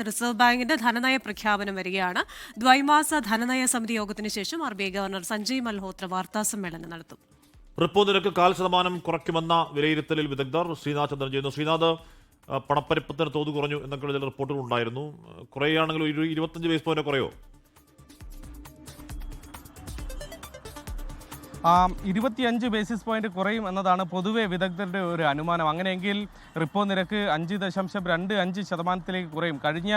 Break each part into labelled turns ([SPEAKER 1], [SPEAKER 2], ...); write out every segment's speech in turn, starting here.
[SPEAKER 1] Reserve ബാങ്കിന്റെ ധനനയ പ്രഖ്യാപനം വരികയാണ്. ദ്വൈമാസ ധനനയ സമിതി യോഗത്തിന് ശേഷം RBI ഗവർണർ സഞ്ജയ് മൽഹോത്ര വാർത്താസമ്മേളനം നടത്തും.
[SPEAKER 2] റിപ്പോ നിരക്ക് 0.5% കുറയ്ക്കുമെന്ന വിലയിരുത്തലിൽ വിദഗ്ധർ. ശ്രീനാഥ് ചന്ദ്രൻ ചെയ്യുന്നു. ശ്രീനാഥ്, പണപ്പെരുപ്പത്തിന് തോത് കുറഞ്ഞു എന്നൊക്കെയുള്ള ചില റിപ്പോർട്ടുകൾ ഉണ്ടായിരുന്നു. കുറയുകയാണെങ്കിൽ 25 ബേസ് പോയിന്റ് കുറയോ?
[SPEAKER 3] 25 ബേസിസ് പോയിന്റ് കുറയും എന്നതാണ് പൊതുവെ വിദഗ്ധരുടെ ഒരു അനുമാനം. അങ്ങനെയെങ്കിൽ റിപ്പോ നിരക്ക് 5.25% കുറയും. കഴിഞ്ഞ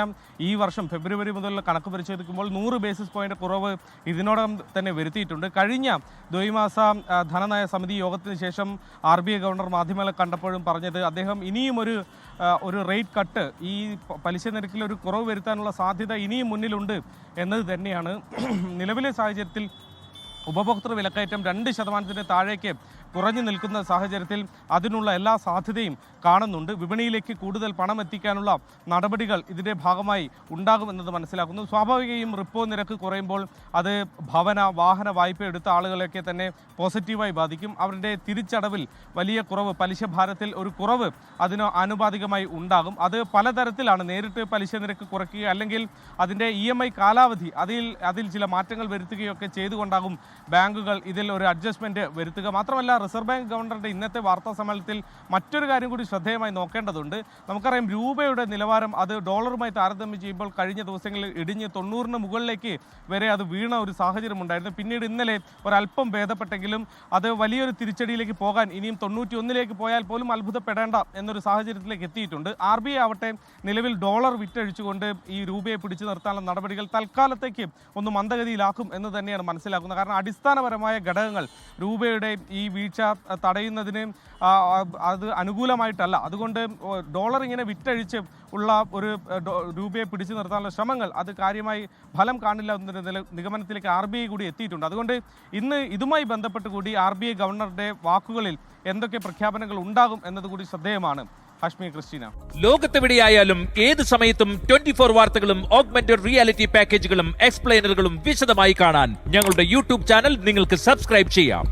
[SPEAKER 3] ഈ വർഷം ഫെബ്രുവരി മുതലുള്ള കണക്ക് പരിശോധിക്കുമ്പോൾ 100 ബേസിസ് പോയിന്റ് കുറവ് ഇതിനോടകം തന്നെ വരുത്തിയിട്ടുണ്ട്. കഴിഞ്ഞ ദ്വൈമാസ ധനനയ സമിതി യോഗത്തിന് ശേഷം RBI ഗവർണർ മാധ്യമങ്ങളെ കണ്ടപ്പോഴും പറഞ്ഞത് അദ്ദേഹം ഇനിയും ഒരു റേറ്റ് കട്ട്, ഈ പലിശ നിരക്കിൽ ഒരു കുറവ് വരുത്താനുള്ള സാധ്യത ഇനിയും മുന്നിലുണ്ട് എന്നത് തന്നെയാണ്. നിലവിലെ സാഹചര്യത്തിൽ ഉപഭോക്തൃ വിലക്കയറ്റം 2% താഴേക്ക് കുറഞ്ഞു നിൽക്കുന്ന സാഹചര്യത്തിൽ അതിനുള്ള എല്ലാ സാധ്യതയും കാണുന്നുണ്ട്. വിപണിയിലേക്ക് കൂടുതൽ പണം എത്തിക്കാനുള്ള നടപടികൾ ഇതിൻ്റെ ഭാഗമായി ഉണ്ടാകുമെന്നത് മനസ്സിലാക്കുന്നു. സ്വാഭാവികയും റിപ്പോ നിരക്ക് കുറയുമ്പോൾ അത് വാഹന വായ്പ എടുത്ത ആളുകളെയൊക്കെ തന്നെ പോസിറ്റീവായി ബാധിക്കും. അവരുടെ തിരിച്ചടവിൽ വലിയ കുറവ്, പലിശ ഭാരത്തിൽ ഒരു കുറവ് അതിന് ആനുപാതികമായി ഉണ്ടാകും. അത് പലതരത്തിലാണ്. നേരിട്ട് പലിശ നിരക്ക് കുറയ്ക്കുക, അല്ലെങ്കിൽ അതിൻ്റെ EMI കാലാവധി അതിൽ ചില മാറ്റങ്ങൾ വരുത്തുകയൊക്കെ ചെയ്തുകൊണ്ടാകും ബാങ്കുകൾ ഇതിൽ ഒരു അഡ്ജസ്റ്റ്മെൻറ്റ് വരുത്തുക. മാത്രമല്ല, റിസർവ് ബാങ്ക് ഗവർണറുടെ ഇന്നത്തെ വാർത്താ സമ്മേളനത്തിൽ മറ്റൊരു കാര്യം കൂടി ശ്രദ്ധേയമായി നോക്കേണ്ടതുണ്ട്. നമുക്കറിയാം, രൂപയുടെ നിലവാരം അത് ഡോളറുമായി താരതമ്യം ചെയ്യുമ്പോൾ കഴിഞ്ഞ ദിവസങ്ങളിൽ ഇടിഞ്ഞ് 90-ന് മുകളിലേക്ക് വരെ അത് വീണ ഒരു സാഹചര്യം ഉണ്ടായിരുന്നു. പിന്നീട് ഇന്നലെ ഒരല്പം ഭേദപ്പെട്ടെങ്കിലും അത് വലിയൊരു തിരിച്ചടിയിലേക്ക് പോകാൻ ഇനിയും 91-ലേക്ക് പോയാൽ പോലും അത്ഭുതപ്പെടേണ്ട എന്നൊരു സാഹചര്യത്തിലേക്ക് എത്തിയിട്ടുണ്ട്. RBI ആവട്ടെ നിലവിൽ ഡോളർ വിറ്റഴിച്ചുകൊണ്ട് ഈ രൂപയെ പിടിച്ചു നിർത്താനുള്ള നടപടികൾ തൽക്കാലത്തേക്ക് ഒന്ന് മന്ദഗതിയിലാക്കും എന്ന് തന്നെയാണ് മനസ്സിലാക്കുന്നത്. കാരണം അടിസ്ഥാനപരമായ ഘടകങ്ങൾ രൂപയുടെ ഈ വീഴ്ച തടയുന്നതിന് അത് അനുകൂലമായിട്ടല്ല. അതുകൊണ്ട് ഡോളർ ഇങ്ങനെ വിറ്റഴിച്ച് ഉള്ള ഒരു രൂപയെ പിടിച്ചു നിർത്താനുള്ള ശ്രമങ്ങൾ അത് കാര്യമായി ഫലം കാണില്ല എന്നൊരു നിഗമനത്തിലേക്ക് RBI കൂടി എത്തിയിട്ടുണ്ട്. അതുകൊണ്ട് ഇന്ന് ഇതുമായി ബന്ധപ്പെട്ട് കൂടി RBI ഗവർണറുടെ വാക്കുകളിൽ എന്തൊക്കെ പ്രഖ്യാപനങ്ങൾ ഉണ്ടാകും എന്നതുകൂടി ശ്രദ്ധേയമാണ്. ഹാഷ്മി, ക്രിസ്റ്റീന.
[SPEAKER 4] ലോകത്തെവിടെയായാലും ഏത് സമയത്തും 24 വാർത്തകളും ഓഗ്മെന്റഡ് റിയാലിറ്റി പാക്കേജുകളും എക്സ്പ്ലെയിനറുകളും വിശദമായി കാണാൻ ഞങ്ങളുടെ YouTube ചാനൽ നിങ്ങൾക്ക് സബ്സ്ക്രൈബ് ചെയ്യാം.